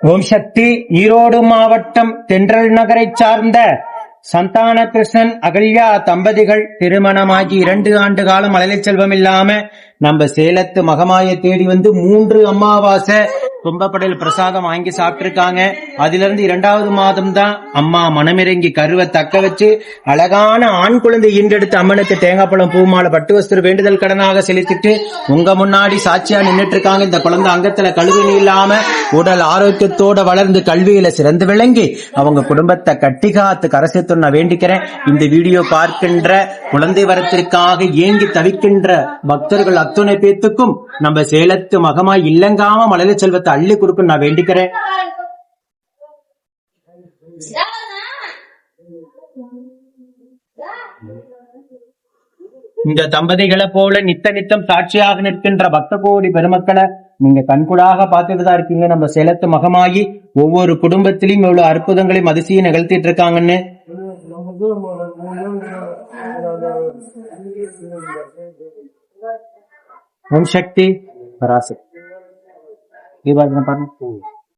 ஓம் சக்தி. ஈரோடு மாவட்டம் தென்றல் நகரை சார்ந்த சந்தான கிருஷ்ணன் அகல்யா தம்பதிகள் திருமணமாகி 2 ஆண்டு காலம் மழலை செல்வம் இல்லாம நம்ம சேலத்து மகமாயை தேடி வந்து 3 அமாவாசை கும்பப்படையில் பிரசாதம் வாங்கி சாப்பிட்டிருக்காங்க. அதுல இருந்து 2வது மாதம் தான் அம்மா மனமிறங்கி கருவை தக்க வச்சு அழகான ஆண் குழந்தை ஈண்டெடுத்து அம்மனுக்கு தேங்காய் பழம் பூமாலை பட்டு வஸ்திர வேண்டுதல் கடனாக செலுத்திட்டு உங்க முன்னாடி சாட்சியா நின்றுட்டு இருக்காங்க. இந்த குழந்தை அங்கத்துல கழுவி இல்லாம உடல் ஆரோக்கியத்தோட வளர்ந்து கல்வியில சிறந்து விளங்கி அவங்க குடும்பத்தை கட்டி காத்து கரசத்து நான் வேண்டிக்கிறேன். இந்த வீடியோ பார்க்கின்ற குழந்தை வரத்திற்காக ஏங்கி தவிக்கின்ற பக்தர்கள் அத்துணை பேத்துக்கும் நம்ம சேலத்து மகமாய் இல்லங்காம மழலை செல்வத்தை அள்ளி கொடுக்கும் நான் வேண்டிக்கிறேன். இந்த தம்பதிகளை போல நித்தம் சாட்சியாக நிற்கின்ற பக்த கோடி பெருமக்களை நீங்க கண்கூடாக பார்த்துட்டு தான் இருக்கீங்க. நம்ம சேலத்து மகமாயி ஒவ்வொரு குடும்பத்திலையும் எவ்வளவு அற்புதங்களையும் அதிசயம் நிகழ்த்திட்டு இருக்காங்கன்னு. ஓம் சக்தி பராசக்தி.